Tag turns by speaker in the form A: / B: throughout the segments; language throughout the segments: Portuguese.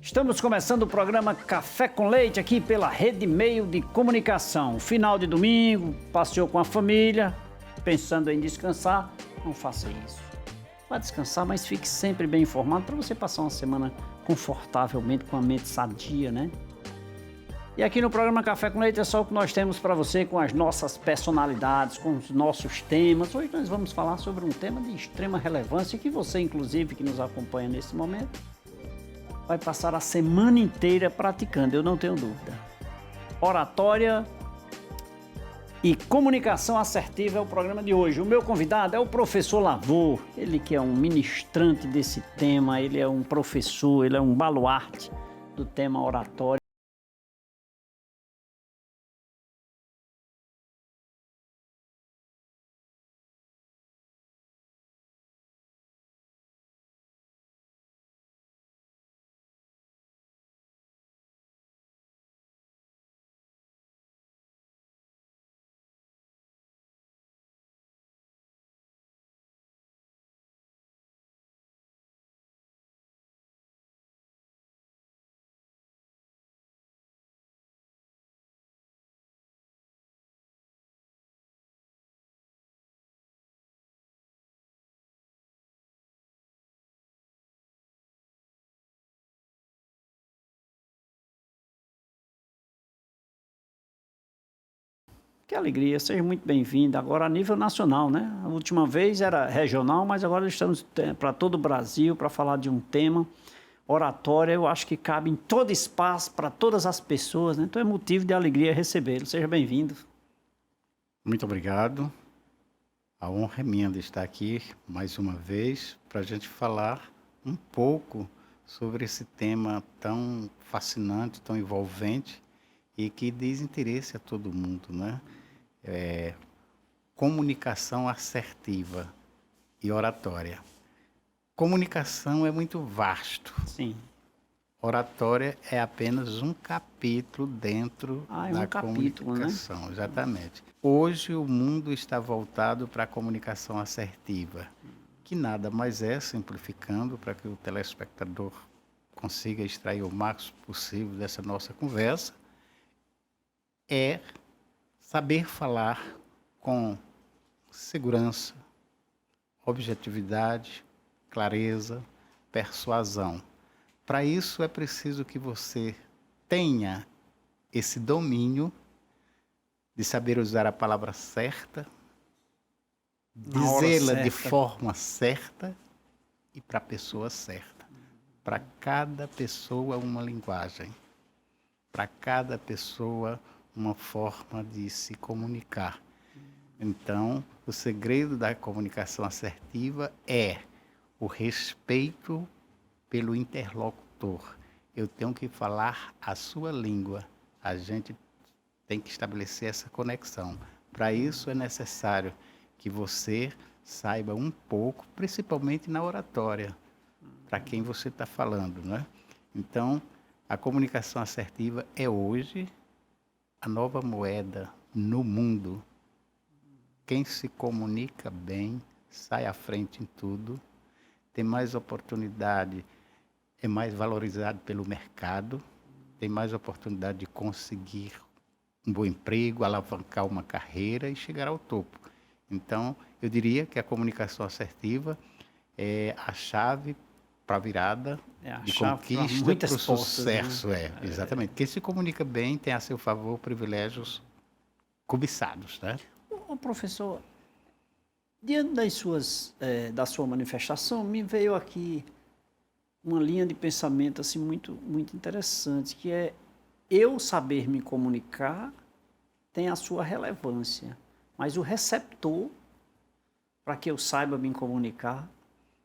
A: Estamos começando o programa Café com Leite aqui pela Rede Meio de Comunicação. Final de domingo, passeou com a família, pensando em descansar, não faça isso. Vá descansar, mas fique sempre bem informado para você passar uma semana confortavelmente, com a mente sadia, né? E aqui no programa Café com Leite é só o que nós temos para você com as nossas personalidades, com os nossos temas. Hoje nós vamos falar sobre um tema de extrema relevância que você, inclusive, que nos acompanha nesse momento, vai passar a semana inteira praticando, eu não tenho dúvida. Oratória e comunicação assertiva é o programa de hoje. O meu convidado é o professor Lavô, ele que é um ministrante desse tema, ele é um professor, ele é um baluarte do tema oratória. Que alegria, seja muito bem-vindo. Agora a nível nacional, né? A última vez era regional, mas agora estamos para todo o Brasil para falar de um tema. Oratória, eu acho que cabe em todo espaço, para todas as pessoas, né? Então é motivo de alegria recebê-lo. Seja bem-vindo.
B: Muito obrigado. A honra é minha de estar aqui mais uma vez para a gente falar um pouco sobre esse tema tão fascinante, tão envolvente e que diz interesse a todo mundo, né? Comunicação assertiva e oratória. Comunicação é muito vasto.
A: Sim.
B: Oratória é apenas um capítulo dentro da comunicação,
A: né?
B: Exatamente. Hoje o mundo está voltado para a comunicação assertiva, que nada mais é, simplificando para que o telespectador consiga extrair o máximo possível dessa nossa conversa, é saber falar com segurança, objetividade, clareza, persuasão. Para isso é preciso que você tenha esse domínio de saber usar a palavra certa, dizê-la de forma certa e para a pessoa certa. Para cada pessoa uma linguagem, para cada pessoa uma forma de se comunicar. Então, o segredo da comunicação assertiva é o respeito pelo interlocutor. Eu tenho que falar a sua língua. A gente tem que estabelecer essa conexão. Para isso é necessário que você saiba um pouco, principalmente na oratória, para quem você está falando, né? Então, a comunicação assertiva é hoje a nova moeda no mundo. Quem se comunica bem sai à frente em tudo, tem mais oportunidade, é mais valorizado pelo mercado, tem mais oportunidade de conseguir um bom emprego, alavancar uma carreira e chegar ao topo. Então, eu diria que a comunicação assertiva é a chave para a virada de conquista para o sucesso. Né? Exatamente. Quem se comunica bem tem a seu favor privilégios cobiçados, né?
A: Ô, professor, diante da sua manifestação, me veio aqui uma linha de pensamento assim, muito, muito interessante, que é eu saber me comunicar tem a sua relevância, mas o receptor, para que eu saiba me comunicar,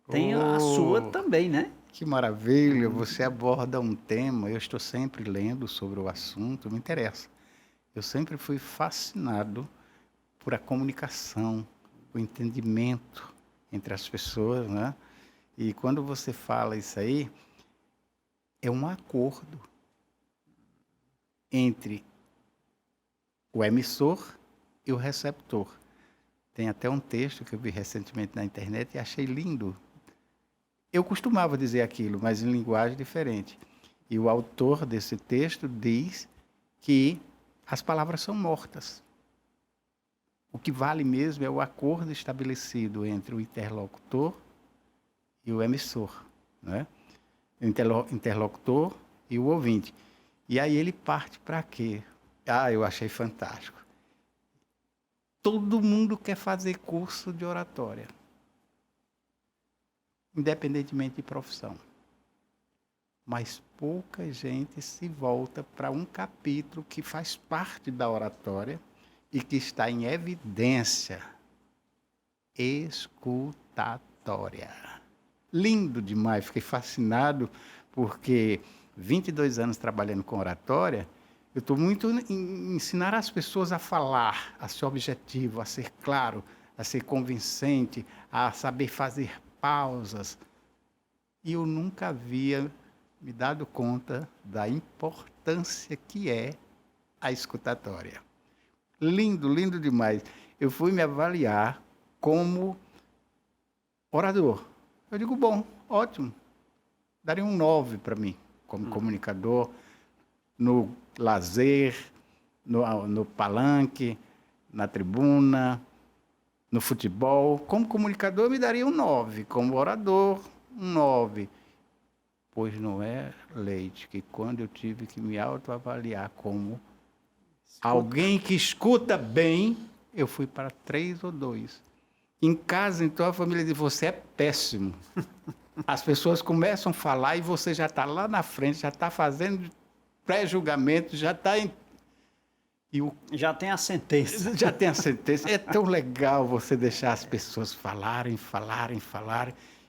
A: tem a sua também, né?
B: Que maravilha, você aborda um tema, eu estou sempre lendo sobre o assunto, me interessa. Eu sempre fui fascinado por a comunicação, o entendimento entre as pessoas, né? E quando você fala isso aí, é um acordo entre o emissor e o receptor. Tem até um texto que eu vi recentemente na internet e achei lindo. Eu costumava dizer aquilo, mas em linguagem diferente. E o autor desse texto diz que as palavras são mortas. O que vale mesmo é o acordo estabelecido entre o interlocutor e o emissor, né? O interlocutor e o ouvinte. E aí ele parte para quê? Eu achei fantástico. Todo mundo quer fazer curso de oratória, independentemente de profissão. Mas pouca gente se volta para um capítulo que faz parte da oratória e que está em evidência. Escutatória. Lindo demais, fiquei fascinado, porque 22 anos trabalhando com oratória, eu estou muito em ensinar as pessoas a falar, a ser objetivo, a ser claro, a ser convincente, a saber fazer pausas. E eu nunca havia me dado conta da importância que é a escutatória. Lindo, lindo demais. Eu fui me avaliar como orador. Eu digo, bom, ótimo. Daria um 9 para mim, como comunicador, no lazer, no palanque, na tribuna, no futebol. Como comunicador, eu me daria um 9. Como orador, um 9. Pois não é, Leite, que quando eu tive que me autoavaliar como alguém que escuta bem, eu fui para 3 ou 2. Em casa, então, a família diz, você é péssimo. As pessoas começam a falar e você já está lá na frente, já está fazendo pré-julgamento, já está em...
A: Já tem a sentença.
B: Já tem a sentença. É tão legal você deixar as pessoas falarem.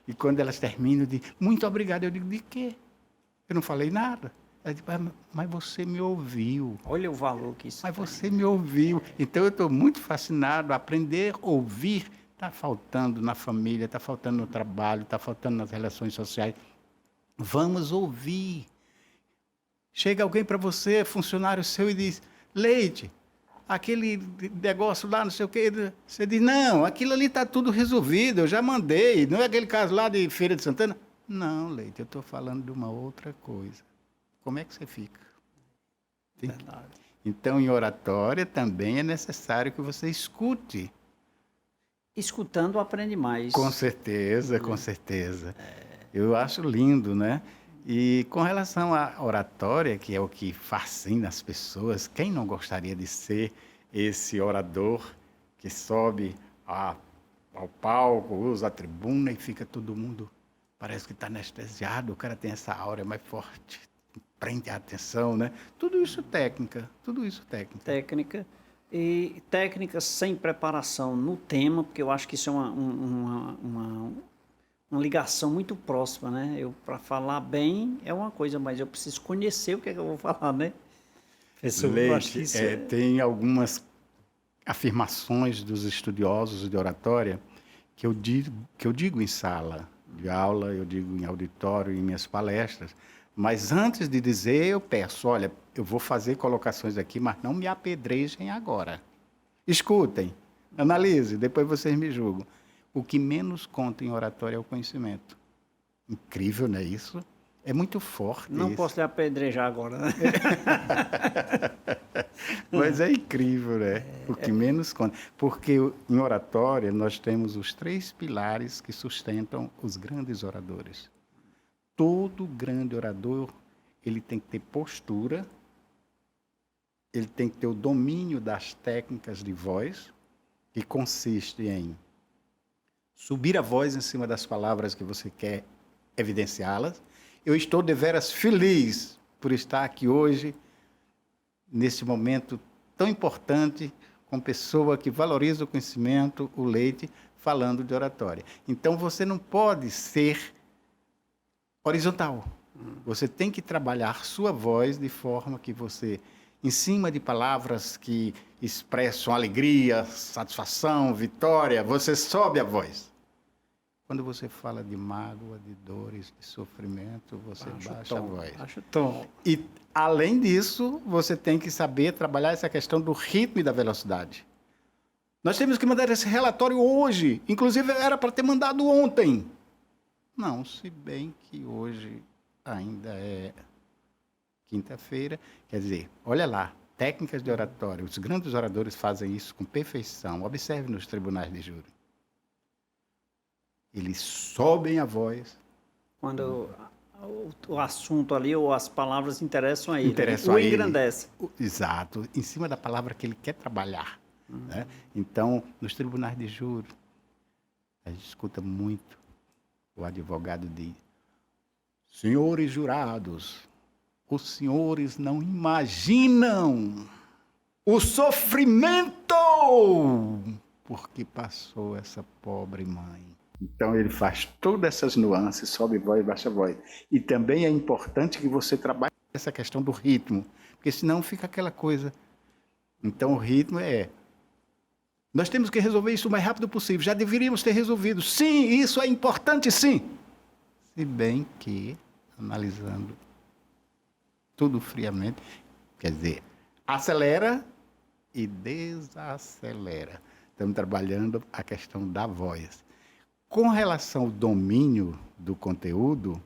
B: E quando elas terminam, de muito obrigado. Eu digo, de quê? Eu não falei nada. Ela diz, mas você me ouviu.
A: Olha o valor que isso
B: Mas você me ouviu. Então, eu estou muito fascinado. Aprender a ouvir está faltando na família, está faltando no trabalho, está faltando nas relações sociais. Vamos ouvir. Chega alguém para você, funcionário seu, e diz, Leite, aquele negócio lá, não sei o quê. Você diz, não, aquilo ali está tudo resolvido, eu já mandei. Não é aquele caso lá de Feira de Santana? Não, Leite, eu estou falando de uma outra coisa. Como é que você fica?
A: Verdade.
B: Então, em oratória, também é necessário que você escute.
A: Escutando, aprende mais.
B: Com certeza, com certeza. Eu acho lindo, né? E com relação à oratória, que é o que fascina as pessoas, quem não gostaria de ser esse orador que sobe ao palco, usa a tribuna e fica todo mundo, parece que está anestesiado, o cara tem essa aura mais forte, prende a atenção, né? Tudo isso técnica.
A: Técnica. E técnica sem preparação no tema, porque eu acho que isso é uma ligação muito próxima, né? Para falar bem é uma coisa, mas eu preciso conhecer o que é que eu vou falar, né?
B: Leite, tem algumas afirmações dos estudiosos de oratória que eu digo em sala de aula, eu digo em auditório, em minhas palestras, mas antes de dizer, eu peço, olha, eu vou fazer colocações aqui, mas não me apedrejem agora. Escutem, analisem, depois vocês me julgam. O que menos conta em oratória é o conhecimento. Incrível, não é isso? É muito forte.
A: Não
B: isso.
A: posso lhe apedrejar agora, né?
B: Mas é incrível, né? O que menos conta. Porque em oratória nós temos os 3 pilares que sustentam os grandes oradores. Todo grande orador, ele tem que ter postura, ele tem que ter o domínio das técnicas de voz, que consiste em subir a voz em cima das palavras que você quer evidenciá-las. Eu estou deveras feliz por estar aqui hoje, nesse momento tão importante, com pessoa que valoriza o conhecimento, o Leite, falando de oratória. Então, você não pode ser horizontal. Você tem que trabalhar sua voz de forma que você, em cima de palavras que expressam alegria, satisfação, vitória, você sobe a voz. Quando você fala de mágoa, de dores, de sofrimento, você baixa a voz.
A: Acho tom.
B: E, além disso, você tem que saber trabalhar essa questão do ritmo e da velocidade. Nós temos que mandar esse relatório hoje. Inclusive, era para ter mandado ontem. Não, se bem que hoje ainda é quinta-feira. Quer dizer, olha lá, técnicas de oratório. Os grandes oradores fazem isso com perfeição. Observe nos tribunais de júri. Eles sobem a voz.
A: Quando o assunto ali ou as palavras interessam a ele.
B: Interessam
A: O
B: a ele.
A: engrandece.
B: Exato, em cima da palavra que ele quer trabalhar. Né? Então, nos tribunais de júri, a gente escuta muito o advogado diz: senhores jurados, os senhores não imaginam o sofrimento porque passou essa pobre mãe. Então ele faz todas essas nuances, sobe voz, baixa voz. E também é importante que você trabalhe essa questão do ritmo, porque senão fica aquela coisa. Então o ritmo é: nós temos que resolver isso o mais rápido possível, já deveríamos ter resolvido. Sim, isso é importante, sim. Se bem que, analisando tudo friamente, quer dizer, acelera e desacelera. Estamos trabalhando a questão da voz. Com relação ao domínio do conteúdo,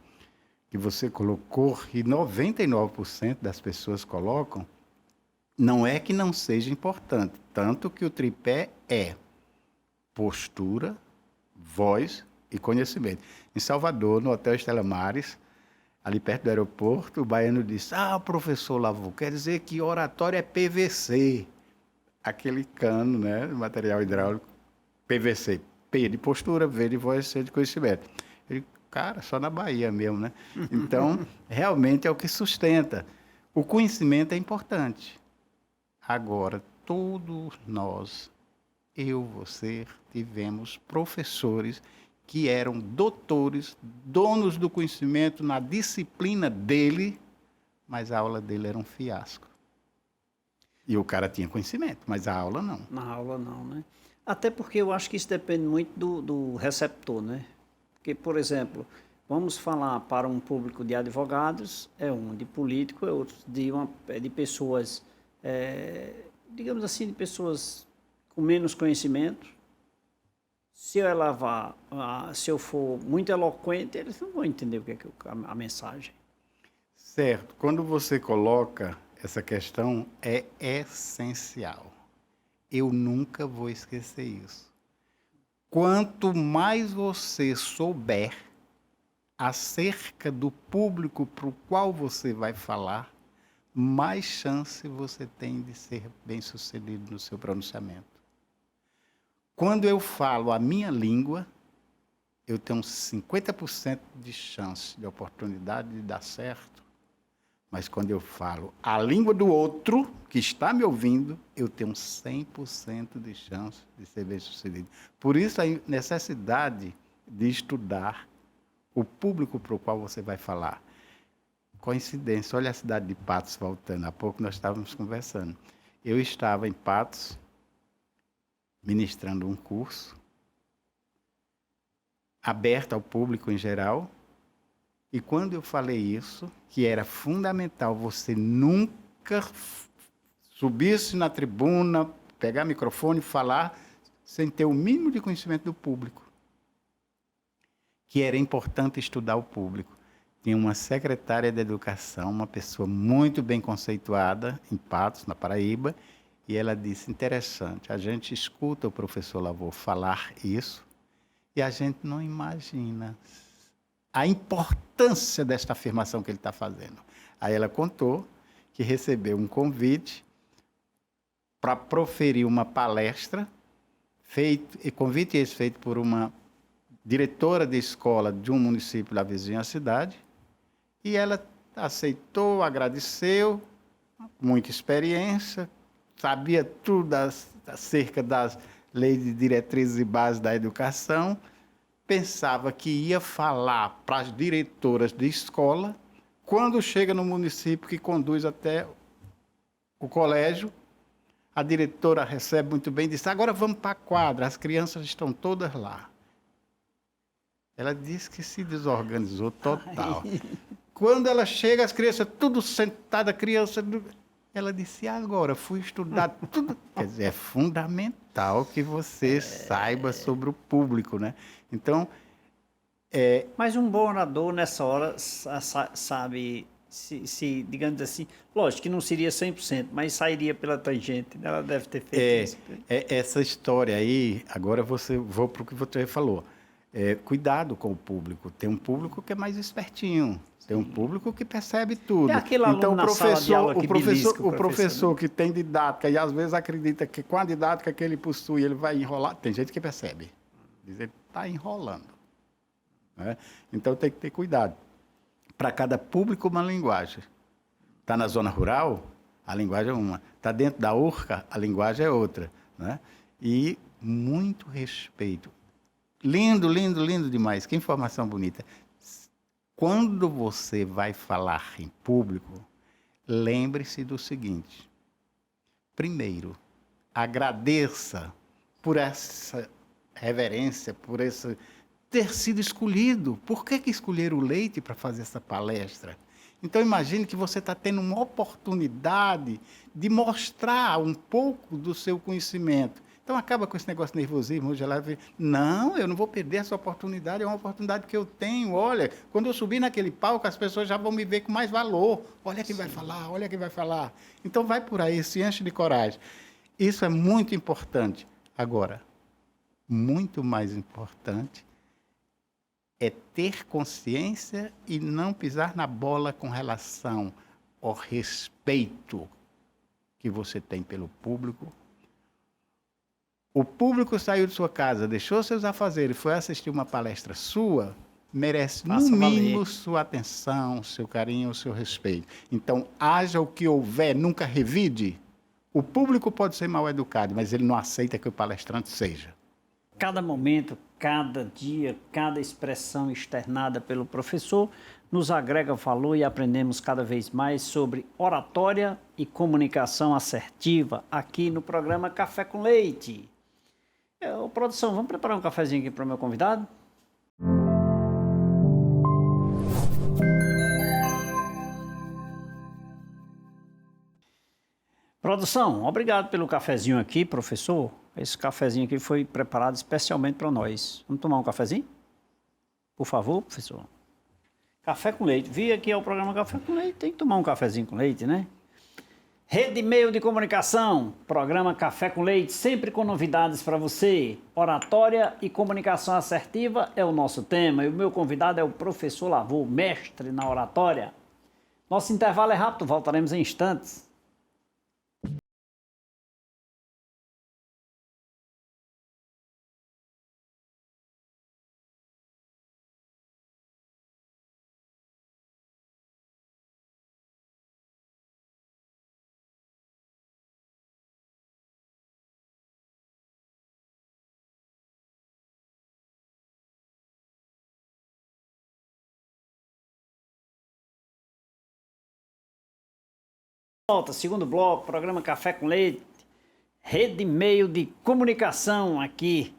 B: que você colocou, e 99% das pessoas colocam, não é que não seja importante, tanto que o tripé é postura, voz e conhecimento. Em Salvador, no Hotel Estela Maris, ali perto do aeroporto, o baiano disse: professor Lavô, quer dizer que oratório é PVC. Aquele cano, né, material hidráulico, PVC. P de postura, V de voz, C de conhecimento. Ele, cara, só na Bahia mesmo, né? Então, realmente é o que sustenta. O conhecimento é importante. Agora, todos nós, eu, você, tivemos professores que eram doutores, donos do conhecimento na disciplina dele, mas a aula dele era um fiasco. E o cara tinha conhecimento, mas a aula não.
A: Na aula não, né? Até porque eu acho que isso depende muito do receptor, né? Porque, por exemplo, vamos falar para um público de advogados, é um, de político é outro, de pessoas, digamos assim, de pessoas com menos conhecimento. Se eu for muito eloquente, eles não vão entender o que é a mensagem.
B: Certo. Quando você coloca essa questão, é essencial. Eu nunca vou esquecer isso. Quanto mais você souber acerca do público para o qual você vai falar, mais chance você tem de ser bem-sucedido no seu pronunciamento. Quando eu falo a minha língua, eu tenho 50% de chance, de oportunidade de dar certo. Mas quando eu falo a língua do outro, que está me ouvindo, eu tenho 100% de chance de ser bem-sucedido. Por isso a necessidade de estudar o público para o qual você vai falar. Coincidência, olha a cidade de Patos voltando. Há pouco nós estávamos conversando. Eu estava em Patos, ministrando um curso, aberto ao público em geral. E quando eu falei isso, que era fundamental você nunca subir-se na tribuna, pegar microfone e falar sem ter o mínimo de conhecimento do público. Que era importante estudar o público. Tinha uma secretária de educação, uma pessoa muito bem conceituada, em Patos, na Paraíba, e ela disse: interessante, a gente escuta o professor Lavô falar isso e a gente não imagina a importância desta afirmação que ele está fazendo. Aí ela contou que recebeu um convite para proferir uma palestra, convite esse feito por uma diretora de escola de um município da vizinha cidade, e ela aceitou, agradeceu, muita experiência, sabia tudo acerca das leis de diretrizes e bases da educação, pensava que ia falar para as diretoras de escola, quando chega no município que conduz até o colégio, a diretora recebe muito bem e diz: agora vamos para a quadra, as crianças estão todas lá. Ela disse que se desorganizou total. Quando ela chega, as crianças tudo sentadas, ela disse: agora fui estudar tudo. Quer dizer, é fundamental que você saiba sobre o público, né? Então,
A: Mas um bom orador, nessa hora, sabe digamos assim, lógico que não seria 100%, mas sairia pela tangente, né? Ela deve ter feito isso.
B: Essa história aí, agora vou para o que você falou. Cuidado com o público. Tem um público que é mais espertinho. Tem um público que percebe tudo.
A: É aquele aluno
B: então,
A: na sala de aula que belisca
B: o professor
A: né?
B: que tem didática e às vezes acredita que com a didática que ele possui, ele vai enrolar. Tem gente que percebe. Diz ele está enrolando. Né? Então, tem que ter cuidado. Para cada público, uma linguagem. Está na zona rural, a linguagem é uma. Está dentro da urca, a linguagem é outra. Né? E muito respeito. Lindo, lindo, lindo demais. Que informação bonita. Quando você vai falar em público, lembre-se do seguinte. Primeiro, agradeça por essa reverência, por esse ter sido escolhido. Por que escolheram o Leite para fazer essa palestra? Então, imagine que você está tendo uma oportunidade de mostrar um pouco do seu conhecimento. Então, acaba com esse negócio de nervosismo, gelado. Não, eu não vou perder essa oportunidade, é uma oportunidade que eu tenho. Olha, quando eu subir naquele palco, as pessoas já vão me ver com mais valor. Olha quem vai falar, olha quem vai falar. Então, vai por aí, se enche de coragem. Isso é muito importante. Agora, muito mais importante é ter consciência e não pisar na bola com relação ao respeito que você tem pelo público. O público saiu de sua casa, deixou seus afazeres e foi assistir uma palestra sua, merece, no mínimo, sua atenção, seu carinho, seu respeito. Então, haja o que houver, nunca revide. O público pode ser mal educado, mas ele não aceita que o palestrante seja.
A: Cada momento, cada dia, cada expressão externada pelo professor nos agrega valor e aprendemos cada vez mais sobre oratória e comunicação assertiva aqui no programa Café com Leite. Produção, vamos preparar um cafezinho aqui para o meu convidado? Produção, obrigado pelo cafezinho aqui, professor. Esse cafezinho aqui foi preparado especialmente para nós. Vamos tomar um cafezinho? Por favor, professor. Café com leite. Vi aqui ao programa Café com Leite, tem que tomar um cafezinho com leite, né? Rede Meio de Comunicação, programa Café com Leite, sempre com novidades para você. Oratória e comunicação assertiva é o nosso tema e o meu convidado é o professor Lavô, mestre na oratória. Nosso intervalo é rápido, voltaremos em instantes. Volta, segundo bloco, programa Café com Leite, Rede Meio de Comunicação aqui,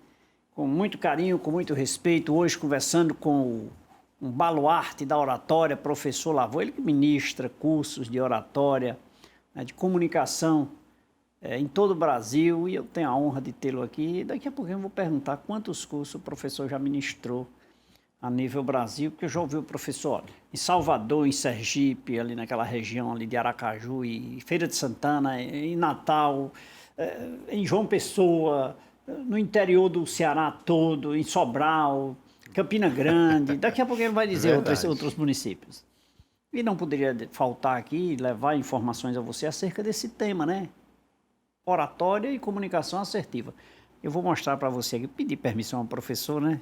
A: com muito carinho, com muito respeito, hoje conversando com um baluarte da oratória, professor Lavô, ele que ministra cursos de oratória, né, de comunicação em todo o Brasil, e eu tenho a honra de tê-lo aqui. Daqui a pouquinho eu vou perguntar quantos cursos o professor já ministrou a nível Brasil, porque eu já ouvi o professor, olha, em Salvador, em Sergipe, ali naquela região ali de Aracaju, e Feira de Santana, em Natal, em João Pessoa, no interior do Ceará todo, em Sobral, Campina Grande, daqui a pouco ele vai dizer outros municípios. E não poderia faltar aqui levar informações a você acerca desse tema, né? Oratória e comunicação assertiva. Eu vou mostrar para você aqui, pedir permissão ao professor, né?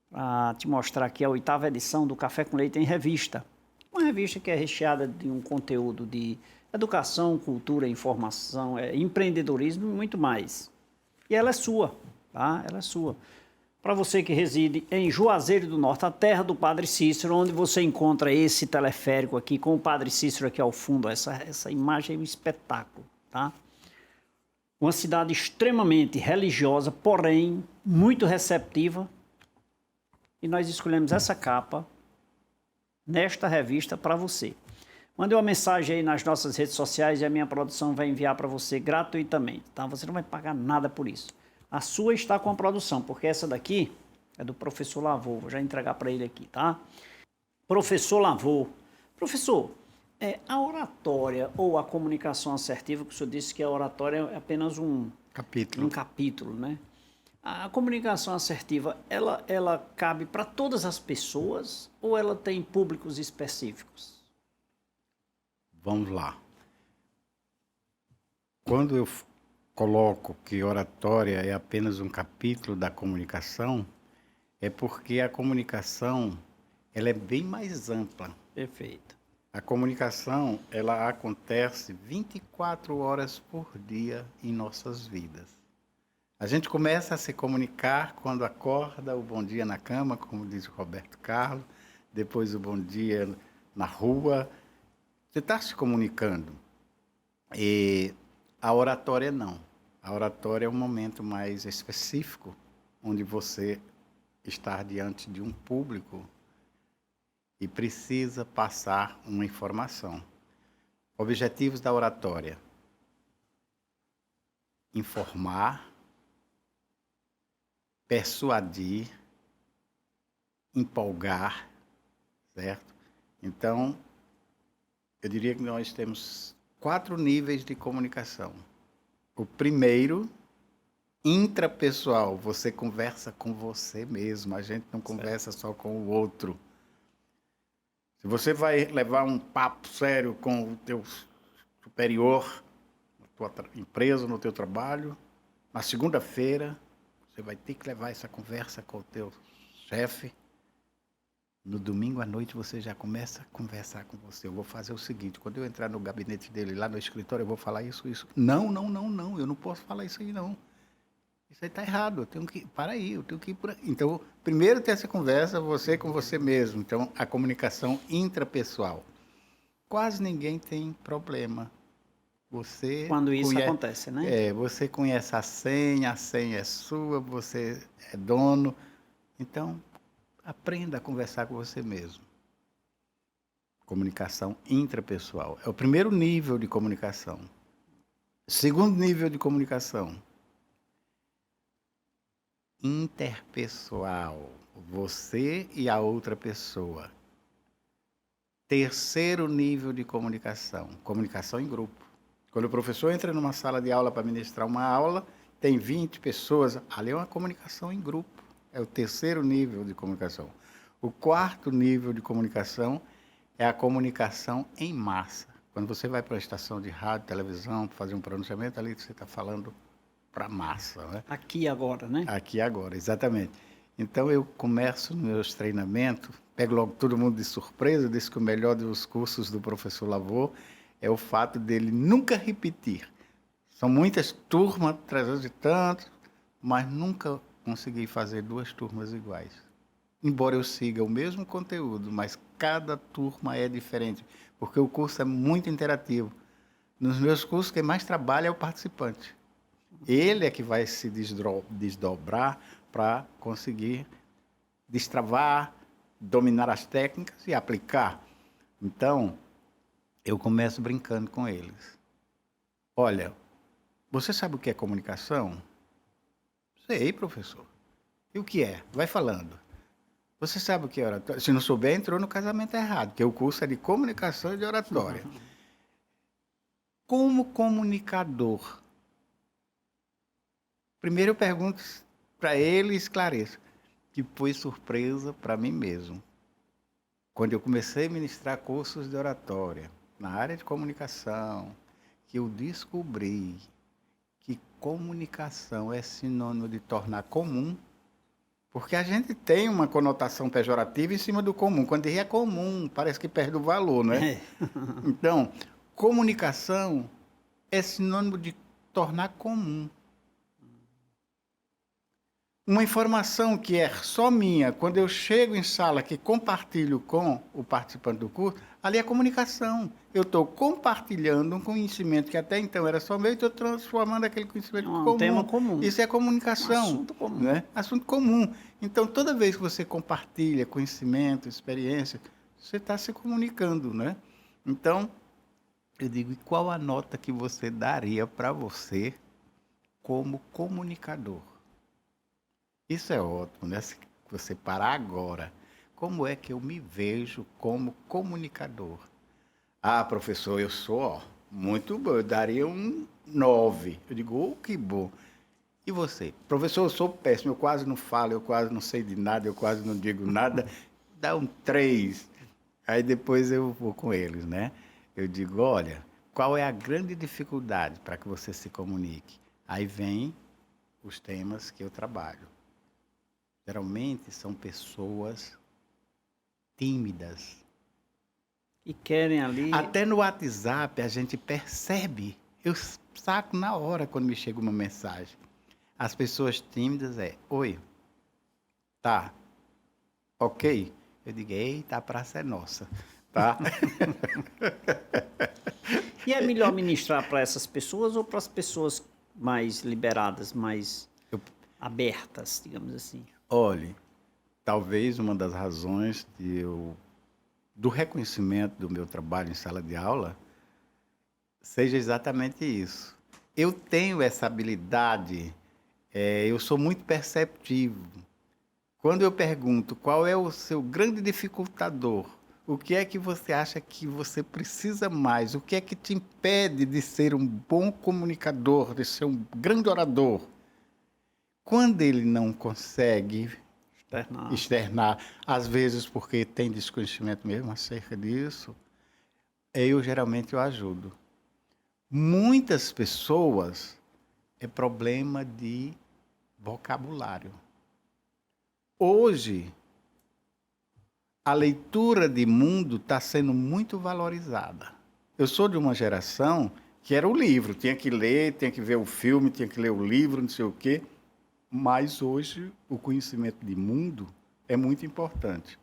A: Para te mostrar aqui a 8ª edição do Café com Leite em Revista. Uma revista que é recheada de um conteúdo de educação, cultura, informação, empreendedorismo e muito mais. E ela é sua, tá? Ela é sua. Para você que reside em Juazeiro do Norte, a terra do Padre Cícero, onde você encontra esse teleférico aqui, com o Padre Cícero aqui ao fundo. Essa imagem é um espetáculo, tá? Uma cidade extremamente religiosa, porém muito receptiva. E nós escolhemos essa capa nesta revista para você. Mande uma mensagem aí nas nossas redes sociais e a minha produção vai enviar para você gratuitamente, tá? Você não vai pagar nada por isso. A sua está com a produção, porque essa daqui é do professor Lavô. Vou já entregar para ele aqui, tá? Professor Lavô. Professor, A oratória ou a comunicação assertiva, que o senhor disse que a oratória é apenas um
B: Capítulo.
A: capítulo, né? A comunicação assertiva, ela cabe para todas as pessoas ou ela tem públicos específicos?
B: Vamos lá. Quando eu coloco que oratória é apenas um capítulo da comunicação, é porque a comunicação ela é bem mais ampla.
A: Perfeito.
B: A comunicação ela acontece 24 horas por dia em nossas vidas. A gente começa a se comunicar quando acorda, o bom dia na cama, como diz o Roberto Carlos, depois o bom dia na rua. Você está se comunicando. E a oratória não. A oratória é um momento mais específico, onde você está diante de um público e precisa passar uma informação. Objetivos da oratória: informar, persuadir, empolgar, certo? Então, eu diria que nós temos 4 níveis de comunicação. O primeiro, intrapessoal, você conversa com você mesmo, a gente não conversa só com o outro. Se você vai levar um papo sério com o teu superior, na tua empresa, no teu trabalho, na segunda-feira, você vai ter que levar essa conversa com o teu chefe. No domingo à noite você já começa a conversar com você. Eu vou fazer o seguinte, quando eu entrar no gabinete dele, lá no escritório, eu vou falar isso. Não, eu não posso falar isso aí não. Isso aí está errado, eu tenho que, para aí, eu tenho que ir por aí. Então, primeiro ter essa conversa, você com você mesmo. Então, a comunicação intrapessoal. Quase ninguém tem problema. Você
A: Quando isso acontece, né?
B: você conhece a senha é sua, você é dono. Então, aprenda a conversar com você mesmo. Comunicação intrapessoal. É o primeiro nível de comunicação. Segundo nível de comunicação, interpessoal. Você e a outra pessoa. Terceiro nível de comunicação, comunicação em grupo. Quando o professor entra numa sala de aula para ministrar uma aula, tem 20 pessoas, ali é uma comunicação em grupo. É o terceiro nível de comunicação. O quarto nível de comunicação é a comunicação em massa. Quando você vai para a estação de rádio, televisão, fazer um pronunciamento, ali você está falando para a massa, né?
A: Aqui e agora, né?
B: Aqui e agora, exatamente. Então, eu começo meus treinamentos, pego logo todo mundo de surpresa, disse que o melhor dos cursos do professor Lavô é o fato dele nunca repetir. São muitas turmas, 300 e tantos, mas nunca consegui fazer 2 turmas iguais. Embora eu siga o mesmo conteúdo, mas cada turma é diferente, porque o curso é muito interativo. Nos meus cursos, quem mais trabalha é o participante. Ele é que vai se desdobrar para conseguir destravar, dominar as técnicas e aplicar. Então, eu começo brincando com eles. Olha, você sabe o que é comunicação? Sei, professor. E o que é? Vai falando. Você sabe o que é oratória? Se não souber, entrou no casamento errado, porque o curso é de comunicação e de oratória. Como comunicador, primeiro eu pergunto para ele e esclareço, que foi surpresa para mim mesmo. Quando eu comecei a ministrar cursos de oratória, na área de comunicação, que eu descobri que comunicação é sinônimo de tornar comum, porque a gente tem uma conotação pejorativa em cima do comum. Quando diz é comum, parece que perde o valor, não é? Então, comunicação é sinônimo de tornar comum. Uma informação que é só minha, quando eu chego em sala que compartilho com o participante do curso, ali é comunicação. Eu estou compartilhando um conhecimento que até então era só meu e estou transformando aquele conhecimento comum.
A: Um tema comum.
B: Isso é comunicação.
A: Assunto comum.
B: Né? Assunto comum. Então, toda vez que você compartilha conhecimento, experiência, você está se comunicando. Né? Então, eu digo, e qual a nota que você daria para você como comunicador? Isso é ótimo, né? Se você parar agora, como é que eu me vejo como comunicador? Ah, professor, eu sou, ó, muito bom, eu daria um 9. Eu digo, oh, que bom. E você? Professor, eu sou péssimo, eu quase não falo, eu quase não sei de nada, eu quase não digo nada. Dá um 3. Aí depois eu vou com eles, né? Eu digo, olha, qual é a grande dificuldade para que você se comunique? Aí vem os temas que eu trabalho. Geralmente são pessoas tímidas.
A: E querem ali...
B: Até no WhatsApp a gente percebe. Eu saco na hora quando me chega uma mensagem. As pessoas tímidas oi, tá, ok? Eu digo, eita, a praça é nossa, tá?
A: E é melhor ministrar para essas pessoas ou para as pessoas mais liberadas, mais abertas, digamos assim?
B: Olhe, talvez uma das razões do reconhecimento do meu trabalho em sala de aula seja exatamente isso. Eu tenho essa habilidade, eu sou muito perceptivo. Quando eu pergunto qual é o seu grande dificultador, o que é que você acha que você precisa mais, o que é que te impede de ser um bom comunicador, de ser um grande orador, quando ele não consegue externar, às vezes porque tem desconhecimento mesmo acerca disso, eu geralmente ajudo. Muitas pessoas é problema de vocabulário. Hoje, a leitura de mundo está sendo muito valorizada. Eu sou de uma geração que era o livro, tinha que ler, tinha que ver o filme, tinha que ler o livro, não sei o quê. Mas hoje o conhecimento de mundo é muito importante.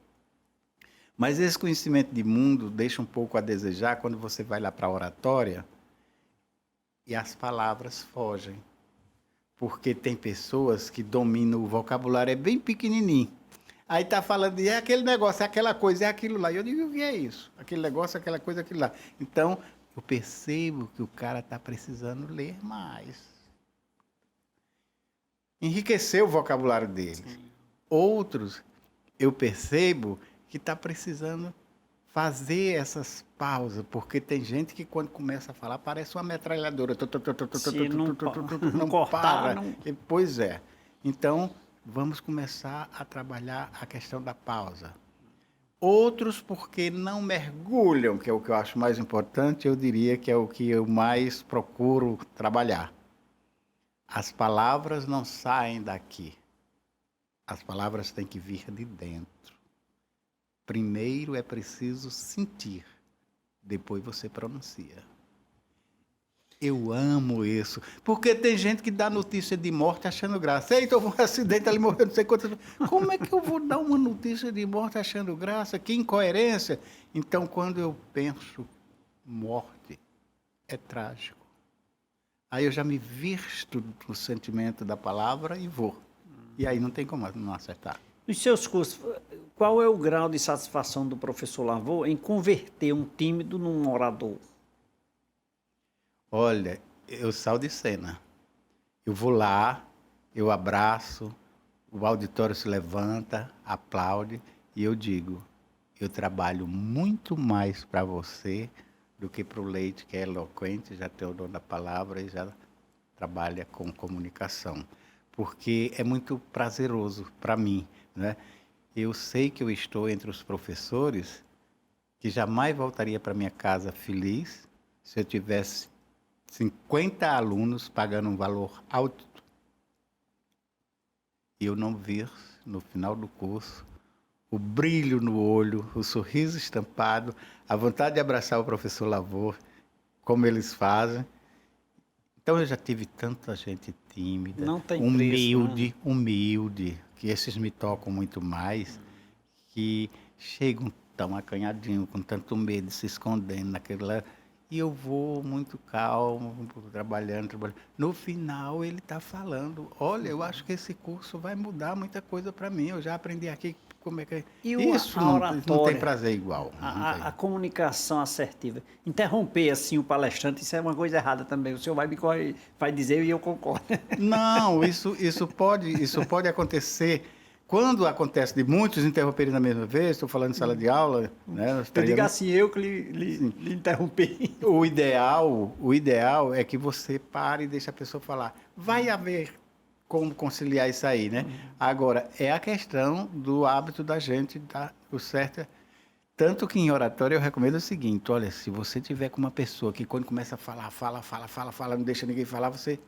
B: Mas esse conhecimento de mundo deixa um pouco a desejar quando você vai lá para a oratória e as palavras fogem. Porque tem pessoas que dominam o vocabulário, é bem pequenininho. Aí está falando de aquele negócio, é aquela coisa, é aquilo lá. E eu digo, o que é isso? Aquele negócio, aquela coisa, aquilo lá. Então, eu percebo que o cara está precisando ler mais. Enriquecer o vocabulário dele. Outros, eu percebo que está precisando fazer essas pausas, porque tem gente que quando começa a falar parece uma metralhadora.
A: Se não
B: Não para.
A: não...
B: Pois é. Então, vamos começar a trabalhar a questão da pausa. Outros porque não mergulham, que é o que eu acho mais importante, eu diria que é o que eu mais procuro trabalhar. As palavras não saem daqui. As palavras têm que vir de dentro. Primeiro é preciso sentir, depois você pronuncia. Eu amo isso, porque tem gente que dá notícia de morte achando graça. Eita, houve um acidente ali, morreu não sei quantas. Como é que eu vou dar uma notícia de morte achando graça? Que incoerência! Então, quando eu penso morte, é trágico. Aí eu já me visto no sentimento da palavra e vou. E aí não tem como não acertar.
A: Nos seus cursos, qual é o grau de satisfação do professor Lavô em converter um tímido num orador?
B: Olha, eu saio de cena. Eu vou lá, eu abraço, o auditório se levanta, aplaude e eu digo, eu trabalho muito mais para você do que para o Leite, que é eloquente, já tem o dom da palavra e já trabalha com comunicação. Porque é muito prazeroso para mim, né? Eu sei que eu estou entre os professores que jamais voltaria para minha casa feliz se eu tivesse 50 alunos pagando um valor alto e eu não vir, no final do curso, o brilho no olho, o sorriso estampado, a vontade de abraçar o professor Lavô, como eles fazem. Então, eu já tive tanta gente tímida,
A: Não tem
B: humilde,
A: preço, né?
B: humilde, que esses me tocam muito mais, que chegam tão acanhadinhos, com tanto medo, se escondendo naquele lá. E eu vou muito calmo, trabalhando. No final, ele está falando, olha, eu acho que esse curso vai mudar muita coisa para mim. Eu já aprendi aqui como é que é.
A: E
B: Isso não tem prazer igual.
A: A comunicação assertiva. Interromper assim o palestrante, isso é uma coisa errada também. O senhor vai dizer e eu concordo.
B: Não, isso pode acontecer quando acontece de muitos interromperem na mesma vez, estou falando em sala de aula, né?
A: Eu digo assim, eu que lhe interrompi.
B: O ideal é que você pare e deixe a pessoa falar. Vai haver como conciliar isso aí, né? Agora, é a questão do hábito da gente, tá? O certo é... Tanto que em oratória eu recomendo o seguinte, olha, se você tiver com uma pessoa que quando começa a falar, fala, não deixa ninguém falar, você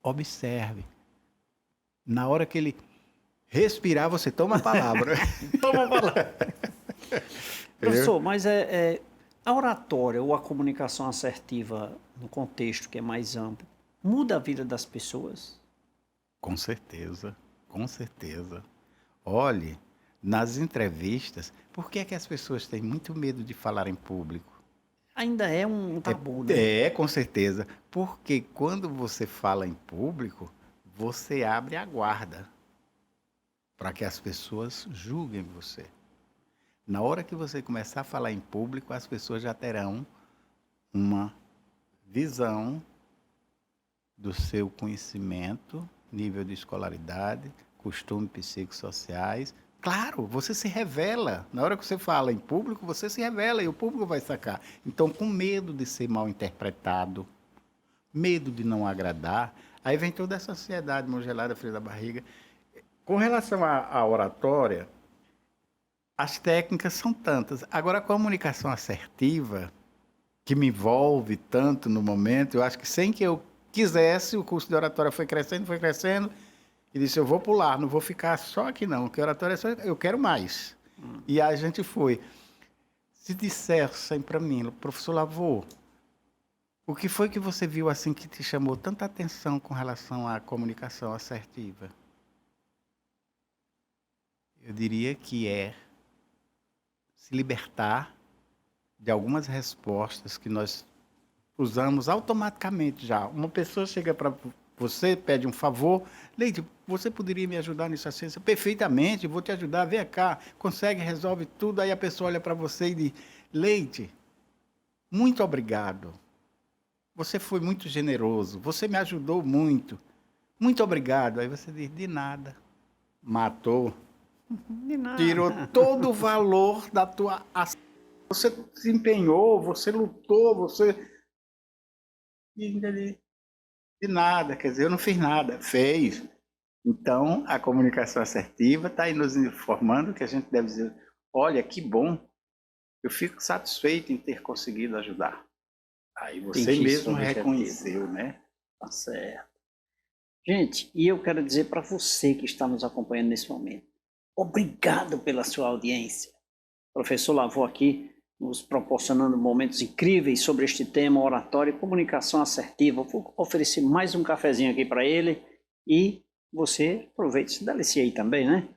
B: observe. Na hora que ele respirar, você toma a palavra.
A: Toma a palavra. Professor, mas a oratória ou a comunicação assertiva no contexto que é mais amplo, muda a vida das pessoas?
B: Com certeza, com certeza. Olhe, nas entrevistas, por que é que as pessoas têm muito medo de falar em público?
A: Ainda é um tabu, né?
B: Com certeza. Porque quando você fala em público, você abre a guarda para que as pessoas julguem você. Na hora que você começar a falar em público, as pessoas já terão uma visão do seu conhecimento, nível de escolaridade, costumes psicossociais. Claro, você se revela. Na hora que você fala em público, você se revela e o público vai sacar. Então, com medo de ser mal interpretado, medo de não agradar, aí vem toda essa ansiedade congelada, frio da barriga. Com relação à oratória, as técnicas são tantas. Agora, a comunicação assertiva, que me envolve tanto no momento, eu acho que sem que eu quisesse, o curso de oratória foi crescendo, e disse, eu vou pular, não vou ficar só aqui não, porque oratória é só, eu quero mais. E a gente foi. Se dissessem para mim, professor Lavô, o que foi que você viu assim que te chamou tanta atenção com relação à comunicação assertiva? Eu diria que é se libertar de algumas respostas que nós usamos automaticamente já. Uma pessoa chega para você, pede um favor, Leite, você poderia me ajudar nisso assim? Perfeitamente, vou te ajudar, vem cá, consegue, resolve tudo. Aí a pessoa olha para você e diz, Leite, muito obrigado. Você foi muito generoso, você me ajudou muito. Muito obrigado. Aí você diz, de nada. Matou.
A: De nada.
B: Tirou todo o valor da tua ação. Você se empenhou, você lutou, você... De nada, quer dizer, eu não fiz nada. Fez. Então, a comunicação assertiva está aí nos informando que a gente deve dizer, olha, que bom, eu fico satisfeito em ter conseguido ajudar. Aí você mesmo reconheceu, né?
A: Tá certo. Gente, e eu quero dizer para você que está nos acompanhando nesse momento, obrigado pela sua audiência. Professor Lavô aqui, nos proporcionando momentos incríveis sobre este tema, oratória e comunicação assertiva. Vou oferecer mais um cafezinho aqui para ele e você aproveite, se delicie aí também, né?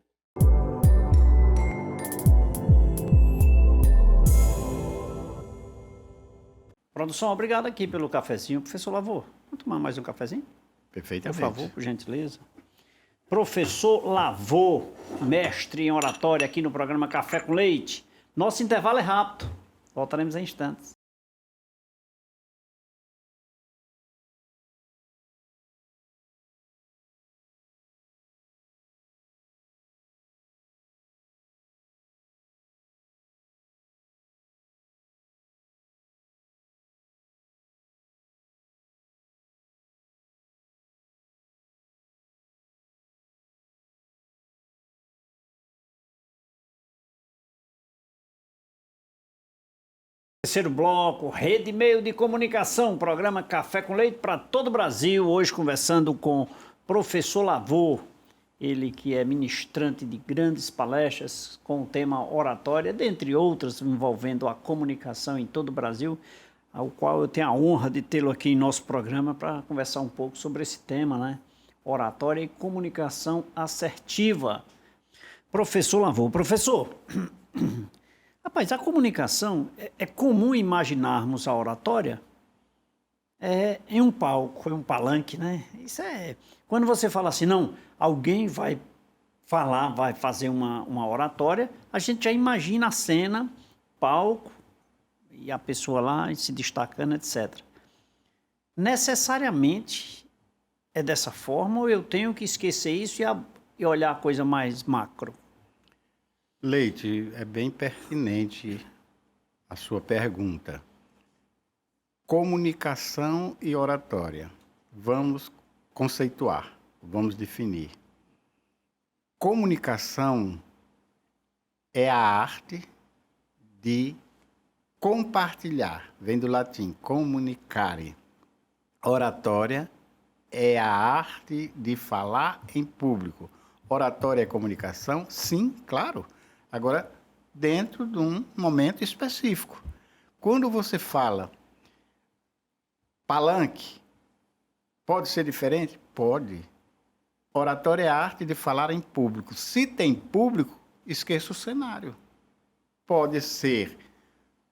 A: Produção, obrigado aqui pelo cafezinho. Professor Lavô, vamos tomar mais um cafezinho?
B: Perfeitamente.
A: Por favor, por gentileza. Professor Lavô, mestre em oratória aqui no programa Café com Leite. Nosso intervalo é rápido. Voltaremos em instantes. Terceiro bloco, Rede Meio de Comunicação, programa Café com Leite para todo o Brasil. Hoje conversando com professor Lavô, ele que é ministrante de grandes palestras com o tema oratória, dentre outras envolvendo a comunicação em todo o Brasil, ao qual eu tenho a honra de tê-lo aqui em nosso programa para conversar um pouco sobre esse tema, né? Oratória e comunicação assertiva. Professor Lavô, professor... Rapaz, a comunicação, é comum imaginarmos a oratória em um palco, em um palanque, né? Isso é... Quando você fala assim, não, alguém vai falar, vai fazer uma oratória, a gente já imagina a cena, palco, e a pessoa lá se destacando, etc. Necessariamente é dessa forma ou eu tenho que esquecer isso e e olhar a coisa mais macro?
B: Leite, é bem pertinente a sua pergunta. Comunicação e oratória. Vamos conceituar, vamos definir. Comunicação é a arte de compartilhar, vem do latim, comunicare. Oratória é a arte de falar em público. Oratória é comunicação? Sim, claro. Agora, dentro de um momento específico. Quando você fala palanque, pode ser diferente? Pode. Oratória é a arte de falar em público. Se tem público, esqueça o cenário. Pode ser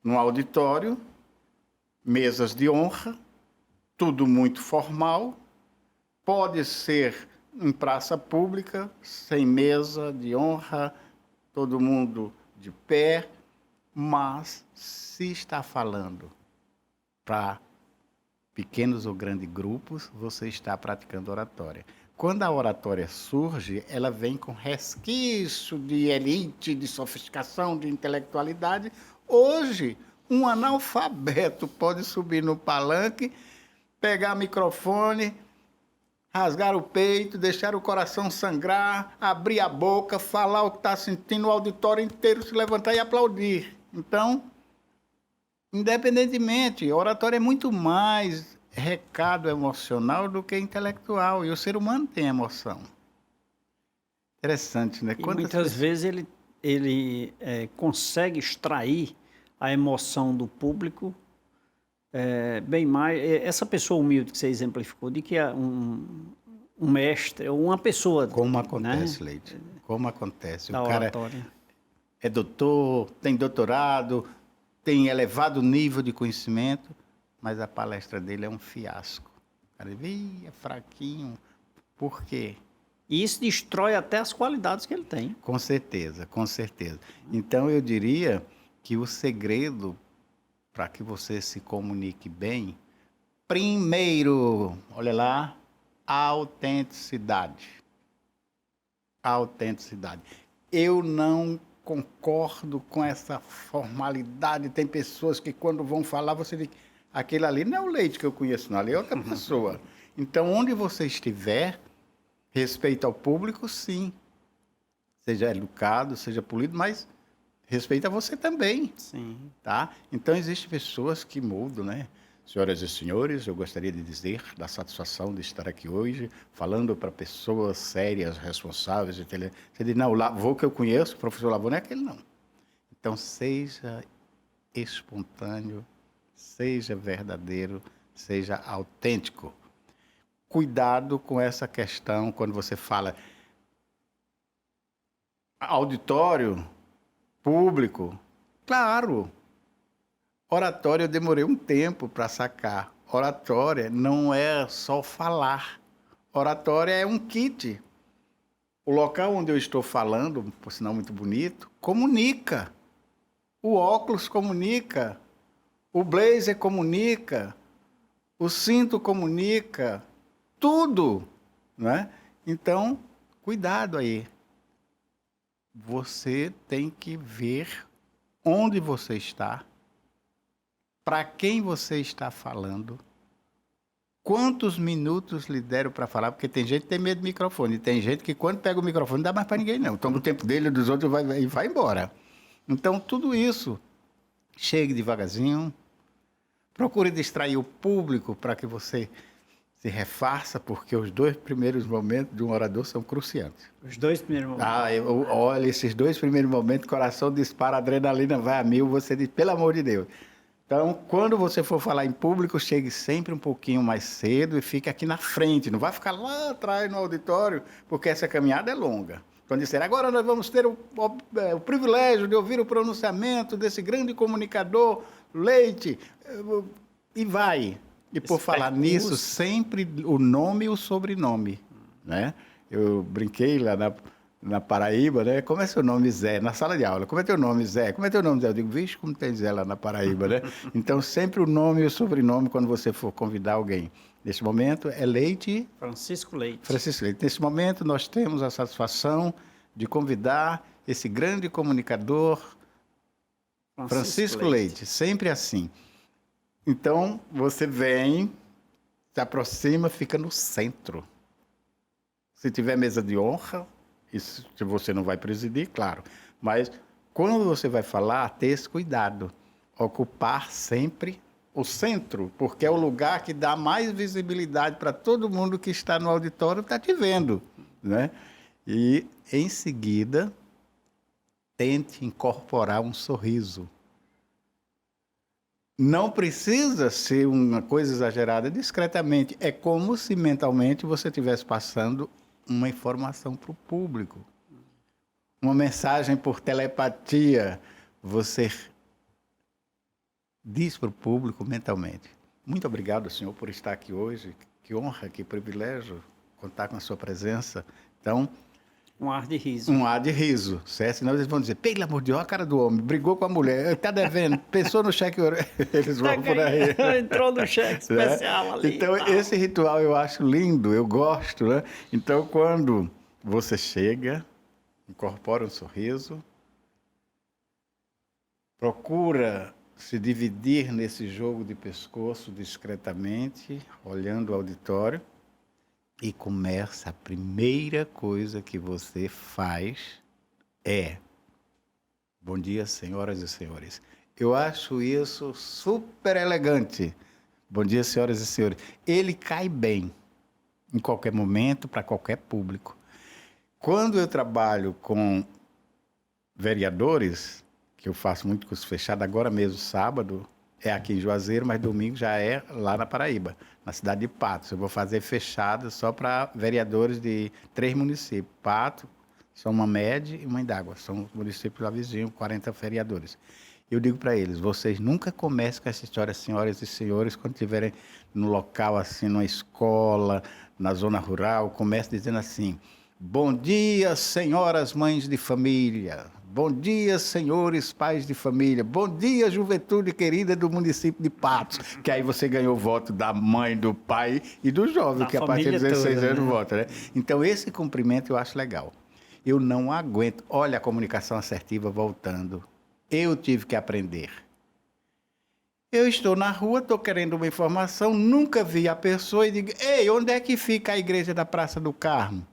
B: no auditório, mesas de honra, tudo muito formal. Pode ser em praça pública, sem mesa de honra, todo mundo de pé. Mas se está falando para pequenos ou grandes grupos, você está praticando oratória. Quando a oratória surge, ela vem com resquício de elite, de sofisticação, de intelectualidade. Hoje, um analfabeto pode subir no palanque, pegar o microfone, rasgar o peito, deixar o coração sangrar, abrir a boca, falar o que está sentindo, o auditório inteiro se levantar e aplaudir. Então, independentemente, a oratória é muito mais recado emocional do que intelectual. E o ser humano tem emoção. Interessante, né?
A: E muitas vezes ele consegue extrair a emoção do público bem mais. Essa pessoa humilde que você exemplificou, de que é um mestre, uma pessoa.
B: Como acontece,
A: né?
B: Leite? Como acontece?
A: Da
B: o cara
A: oratória.
B: é doutor, tem doutorado, tem elevado nível de conhecimento, mas a palestra dele é um fiasco. O cara é fraquinho. Por quê?
A: E isso destrói até as qualidades que ele tem.
B: Com certeza, com certeza. Então, eu diria que o segredo para que você se comunique bem, primeiro, olha lá, autenticidade. Autenticidade. Eu não concordo com essa formalidade. Tem pessoas que quando vão falar, você diz, aquele ali não é o Leite que eu conheço, não, ali é outra pessoa. Então, onde você estiver, respeito ao público, sim. Seja educado, seja polido, mas respeita você também.
A: Sim.
B: Tá? Então, existem pessoas que mudam, né? Senhoras e senhores, eu gostaria de dizer da satisfação de estar aqui hoje, falando para pessoas sérias, responsáveis, inteligentes. Você diz, não, o Lavô que eu conheço, o professor Lavô, não é aquele, não. Então, seja espontâneo, seja verdadeiro, seja autêntico. Cuidado com essa questão quando você fala auditório, público. Claro, oratória eu demorei um tempo para sacar. Oratória não é só falar. Oratória é um kit. O local onde eu estou falando, por sinal muito bonito, comunica. O óculos comunica. O blazer comunica. O cinto comunica. Tudo, né? Então, cuidado aí. Você tem que ver onde você está, para quem você está falando, quantos minutos lhe deram para falar, porque tem gente que tem medo do microfone, tem gente que quando pega o microfone não dá mais para ninguém não, toma o tempo dele, dos outros e vai embora. Então, tudo isso, chegue devagarzinho, procure distrair o público para que você se refaça, porque os 2 primeiros momentos de um orador são cruciantes.
A: Os 2 primeiros momentos.
B: Olha, esses 2 primeiros momentos, o coração dispara, a adrenalina vai a 1000, você diz, pelo amor de Deus. Então, quando você for falar em público, chegue sempre um pouquinho mais cedo e fique aqui na frente, não vai ficar lá atrás no auditório, porque essa caminhada é longa. Quando disser, agora nós vamos ter o privilégio de ouvir o pronunciamento desse grande comunicador, Leite, e vai. E por falar nisso, sempre o nome e o sobrenome, né? Eu brinquei lá na Paraíba, né? Como é seu nome, Zé? Na sala de aula. Como é teu nome, Zé? Como é teu nome, Zé? Eu digo, vixe, como tem Zé lá na Paraíba, né? Então, sempre o nome e o sobrenome quando você for convidar alguém. Neste momento, é Leite...
A: Francisco Leite.
B: Francisco Leite. Nesse momento, nós temos a satisfação de convidar esse grande comunicador, Francisco Leite. Sempre assim. Então, você vem, se aproxima, fica no centro. Se tiver mesa de honra, isso você não vai presidir, claro. Mas quando você vai falar, ter esse cuidado. Ocupar sempre o centro, porque é o lugar que dá mais visibilidade para todo mundo que está no auditório está te vendo, né? E, em seguida, tente incorporar um sorriso. Não precisa ser uma coisa exagerada, discretamente. É como se mentalmente você estivesse passando uma informação para o público. Uma mensagem por telepatia. Você diz para o público mentalmente. Muito obrigado, senhor, por estar aqui hoje. Que honra, que privilégio contar com a sua presença. Então,
A: um ar de riso.
B: Um ar de riso, certo? Senão eles vão dizer, pelo amor de Deus, a cara do homem, brigou com a mulher, está devendo, pensou no cheque, eles vão por aí.
A: Entrou no cheque especial ali.
B: Então, esse ritual eu acho lindo, eu gosto, né? Então, quando você chega, incorpora um sorriso, procura se dividir nesse jogo de pescoço discretamente, olhando o auditório, e começa, a primeira coisa que você faz é: bom dia, senhoras e senhores. Eu acho isso super elegante. Bom dia, senhoras e senhores. Ele cai bem, em qualquer momento, para qualquer público. Quando eu trabalho com vereadores, que eu faço muito curso fechado, agora mesmo, sábado, é aqui em Juazeiro, mas domingo já é lá na Paraíba, na cidade de Patos. Eu vou fazer fechado só para vereadores de 3 municípios. Patos, São Mamede e Mãe d'Água. São municípios lá vizinhos, 40 vereadores. Eu digo para eles, vocês nunca comecem com essa história, senhoras e senhores, quando estiverem no local assim, numa escola, na zona rural, comece dizendo assim: bom dia, senhoras mães de família. Bom dia, senhores pais de família. Bom dia, juventude querida do município de Patos. Que aí você ganhou o voto da mãe, do pai e do jovem, que a partir de 16
A: toda,
B: anos
A: né?
B: vota, né? Então, esse cumprimento eu acho legal. Eu não aguento. Olha a comunicação assertiva voltando. Eu tive que aprender. Eu estou na rua, estou querendo uma informação, nunca vi a pessoa e digo: ei, onde é que fica a igreja da Praça do Carmo?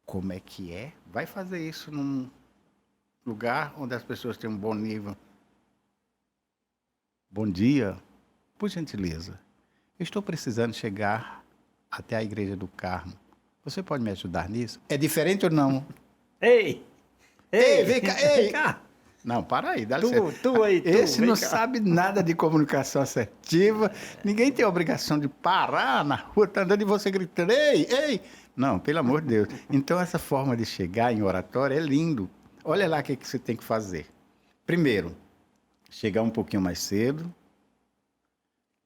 B: Como é que é? Vai fazer isso num lugar onde as pessoas têm um bom nível. Bom dia, por gentileza. Eu estou precisando chegar até a igreja do Carmo. Você pode me ajudar nisso? É diferente ou não?
A: Ei,
B: Vem cá, ei!
A: Vem cá.
B: Não, para aí, dá licença.
A: Tu,
B: Esse não
A: vem cá.
B: sabe nada de comunicação assertiva. Ninguém tem a obrigação de parar na rua, tá andando e você gritando, ei, ei! Não, pelo amor de Deus. Então, essa forma de chegar em oratório é lindo. Olha lá o que você tem que fazer. Primeiro, chegar um pouquinho mais cedo,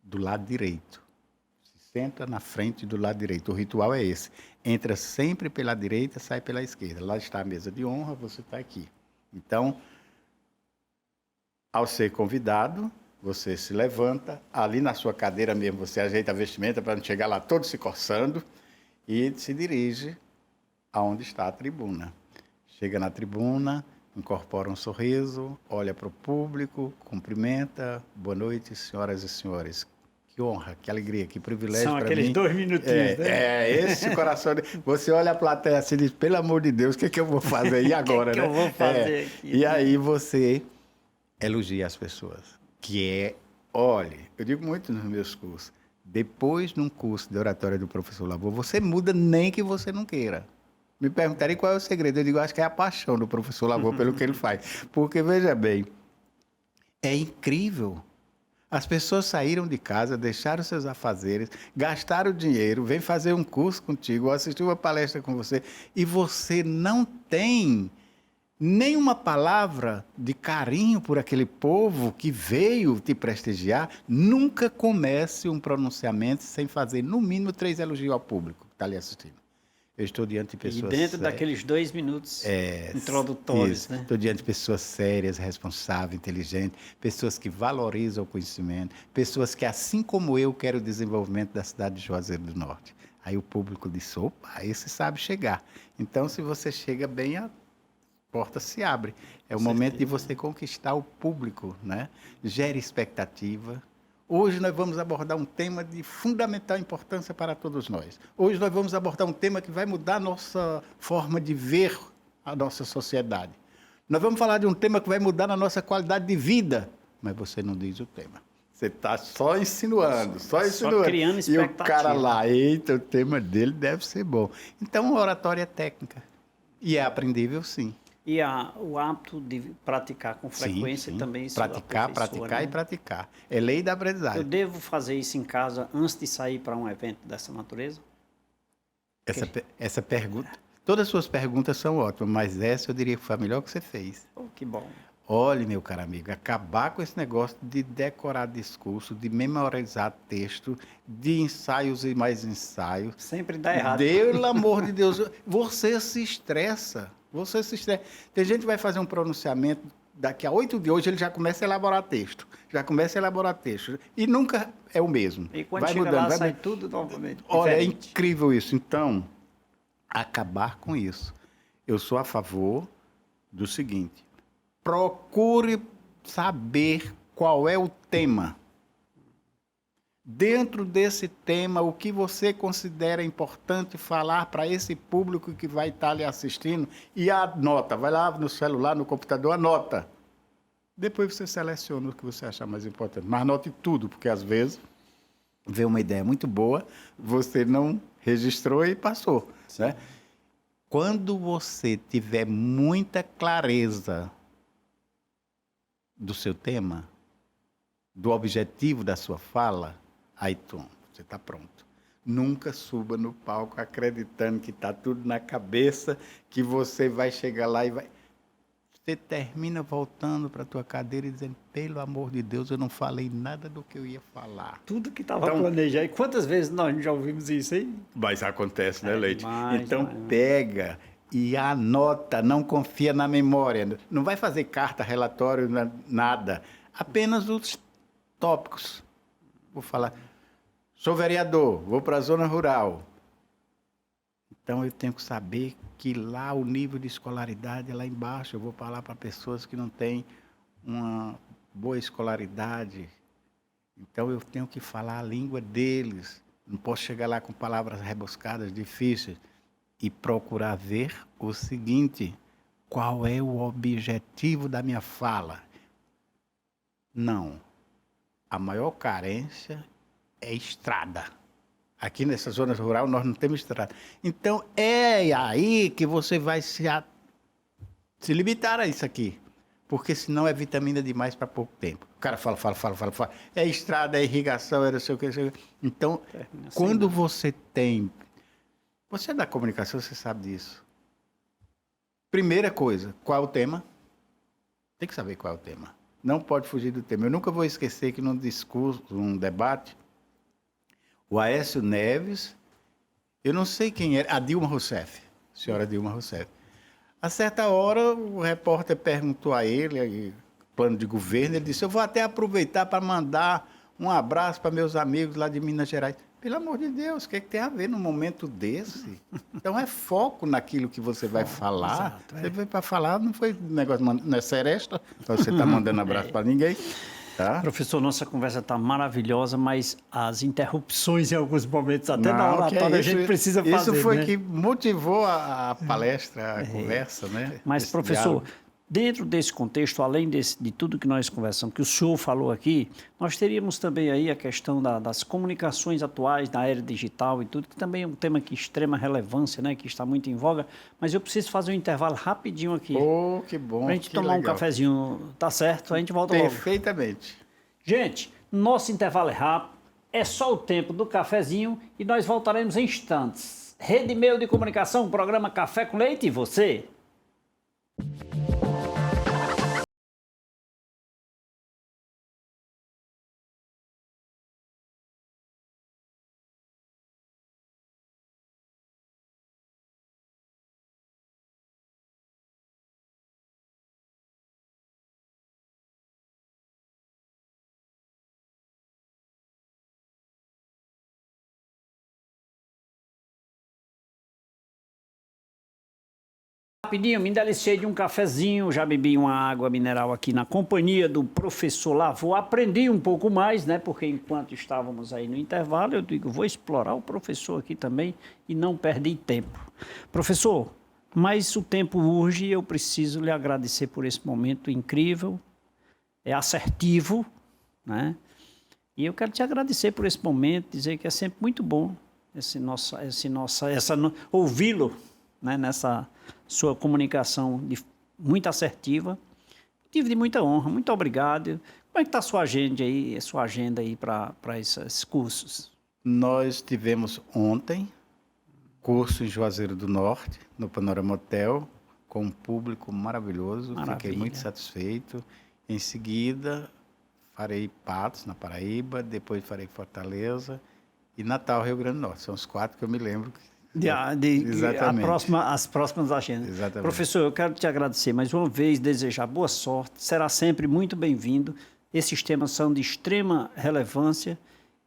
B: do lado direito. Se senta na frente do lado direito. O ritual é esse. Entra sempre pela direita, sai pela esquerda. Lá está a mesa de honra, você está aqui. Então, ao ser convidado, você se levanta, ali na sua cadeira mesmo, você ajeita a vestimenta para não chegar lá todo se coçando e se dirige aonde está a tribuna. Chega na tribuna, incorpora um sorriso, olha para o público, cumprimenta. Boa noite, senhoras e senhores. Que honra, que alegria, que privilégio para mim.
A: São aqueles 2 minutinhos, né?
B: Esse coração. Você olha a plateia assim e diz, pelo amor de Deus, o que é que eu vou fazer? E agora,
A: que
B: né?
A: eu vou fazer aqui?
B: E aí você elogia as pessoas. Que é, olha, eu digo muito nos meus cursos, depois num curso de oratória do professor Lavor, você muda nem que você não queira. Me perguntarem qual é o segredo. Eu digo, acho que é a paixão do professor Lavor pelo que ele faz. Porque, veja bem, é incrível. As pessoas saíram de casa, deixaram seus afazeres, gastaram dinheiro, vêm fazer um curso contigo, ou assistir uma palestra com você, e você não tem nenhuma palavra de carinho por aquele povo que veio te prestigiar. Nunca comece um pronunciamento sem fazer, no mínimo, 3 elogios ao público que está ali assistindo. Eu estou diante de
A: E
B: pessoas
A: dentro daqueles 2 minutos introdutórios, né?
B: Estou diante de pessoas sérias, responsáveis, inteligentes, pessoas que valorizam o conhecimento, pessoas que, assim como eu, querem o desenvolvimento da cidade de Juazeiro do Norte. Aí o público diz, opa, esse sabe chegar. Então, se você chega bem, a porta se abre. É o momento de você conquistar o público, né? Gere expectativa. Hoje nós vamos abordar um tema de fundamental importância para todos nós. Hoje nós vamos abordar um tema que vai mudar a nossa forma de ver a nossa sociedade. Nós vamos falar de um tema que vai mudar a nossa qualidade de vida, mas você não diz o tema. Você está só insinuando, só insinuando.
A: Só criando expectativa.
B: E o cara lá, eita, o tema dele deve ser bom. Então, a oratória é técnica. E é aprendível, sim.
A: E o hábito de praticar com frequência
B: sim.
A: também isso
B: praticar,
A: aperfeiçoa, né?
B: e praticar. É lei da aprendizagem.
A: Eu devo fazer isso em casa antes de sair para um evento dessa natureza?
B: Essa pergunta, todas as suas perguntas são ótimas, mas essa eu diria que foi a melhor que você fez.
A: Oh, que bom.
B: Olhe, meu caro amigo, acabar com esse negócio de decorar discurso, de memorizar texto, de ensaios e mais ensaios.
A: Sempre dá errado.
B: Pelo amor de Deus, você se estressa. Você se estressa. Tem gente que vai fazer um pronunciamento, daqui a 8 dias, hoje ele já começa a elaborar texto. E nunca é o mesmo.
A: E quando
B: vai
A: chega
B: mudando,
A: lá, sai tudo novamente.
B: Olha, é
A: diferente.
B: incrível isso. Então, acabar com isso. Eu sou a favor do seguinte: procure saber qual é o tema. Dentro desse tema, o que você considera importante falar para esse público que vai estar lhe assistindo, e anota. Vai lá no celular, no computador, anota. Depois você seleciona o que você achar mais importante. Mas anote tudo, porque às vezes vê uma ideia muito boa, você não registrou e passou. Né? Quando você tiver muita clareza do seu tema, do objetivo da sua fala, aí você está pronto. Nunca suba no palco acreditando que está tudo na cabeça, que você vai chegar lá e vai... Você termina voltando para a tua cadeira e dizendo, pelo amor de Deus, eu não falei nada do que eu ia falar.
A: Tudo que estava planejado. E quantas vezes nós já ouvimos isso aí?
B: Mas acontece, né, Leite?
A: Demais,
B: então, pega e anota, não confia na memória. Não vai fazer carta, relatório, nada. Apenas os tópicos. Vou falar, sou vereador, vou para a zona rural. Então, eu tenho que saber que lá o nível de escolaridade é lá embaixo. Eu vou falar para pessoas que não têm uma boa escolaridade. Então, eu tenho que falar a língua deles. Não posso chegar lá com palavras rebuscadas, difíceis. E procurar ver o seguinte: qual é o objetivo da minha fala? Não. A maior carência é estrada. Aqui nessa zona rural nós não temos estrada. Então é aí que você vai se limitar a isso aqui. Porque senão é vitamina demais para pouco tempo. O cara fala. É estrada, é irrigação, é não sei o que. Então, quando você tem... Você é da comunicação, você sabe disso. Primeira coisa, qual é o tema? Tem que saber qual é o tema. Não pode fugir do tema. Eu nunca vou esquecer que num discurso, num debate, o Aécio Neves, eu não sei quem era, a Dilma Rousseff, a senhora Dilma Rousseff. A certa hora, o repórter perguntou a ele, plano de governo, ele disse, eu vou até aproveitar para mandar um abraço para meus amigos lá de Minas Gerais. Pelo amor de Deus, o que, é que tem a ver num momento desse? Então, é foco naquilo que você vai falar.
A: Exato,
B: Você veio para falar, não foi negócio, não é seresta, você está mandando abraço para ninguém. Tá?
A: Professor, nossa conversa está maravilhosa, mas as interrupções em alguns momentos, até na oratória, a gente precisa fazer.
B: Isso foi,
A: né?
B: que motivou a palestra, a conversa, né?
A: Mas,
B: esse
A: professor,
B: diálogo.
A: dentro desse contexto, além de tudo que nós conversamos, que o senhor falou aqui, nós teríamos também aí a questão das comunicações atuais, da era digital e tudo, que também é um tema de extrema relevância, né, que está muito em voga, mas eu preciso fazer um intervalo rapidinho aqui.
B: Oh, que bom.
A: Para a gente
B: que
A: tomar
B: legal.
A: um cafezinho, tá certo? A gente volta logo.
B: Perfeitamente.
A: Gente, nosso intervalo é rápido, é só o tempo do cafezinho e nós voltaremos em instantes. Rede Meio de Comunicação, programa Café com Leite e você. Rapidinho, me deliciei de um cafezinho, já bebi uma água mineral aqui na companhia do professor Lavô. Aprendi um pouco mais, né? Porque enquanto estávamos aí no intervalo, eu digo, vou explorar o professor aqui também e não perdi tempo. Professor, mas o tempo urge e eu preciso lhe agradecer por esse momento incrível, é assertivo, né? E eu quero te agradecer por esse momento, dizer que é sempre muito bom ouvi-lo, né, nessa sua comunicação muito assertiva. Tive de muita honra, muito obrigado. Como é que está a sua agenda aí para esses cursos?
B: Nós tivemos ontem curso em Juazeiro do Norte, no Panorama Hotel, com um público maravilhoso.
A: Maravilha.
B: Fiquei muito satisfeito. Em seguida, farei Patos, na Paraíba, depois farei Fortaleza e Natal, Rio Grande do Norte. São os 4 que eu me lembro.
A: Exatamente. As próximas agendas.
B: Exatamente.
A: Professor, eu quero te agradecer mais uma vez, desejar boa sorte, será sempre muito bem-vindo. Esses temas são de extrema relevância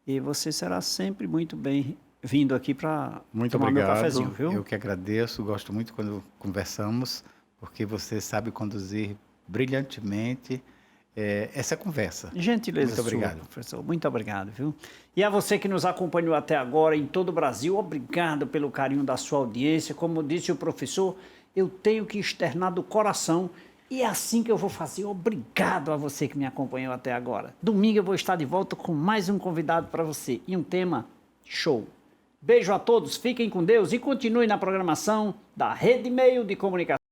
A: e você será sempre muito bem-vindo aqui para tomar meu cafezinho, viu?
B: Eu que agradeço, gosto muito quando conversamos, porque você sabe conduzir brilhantemente essa conversa.
A: Gentileza
B: muito obrigado,
A: professor. Muito obrigado, viu? E a você que nos acompanhou até agora em todo o Brasil, obrigado pelo carinho da sua audiência. Como disse o professor, eu tenho que externar do coração e é assim que eu vou fazer. Obrigado a você que me acompanhou até agora. Domingo eu vou estar de volta com mais um convidado para você e um tema show. Beijo a todos, fiquem com Deus e continuem na programação da Rede Meio de Comunicação.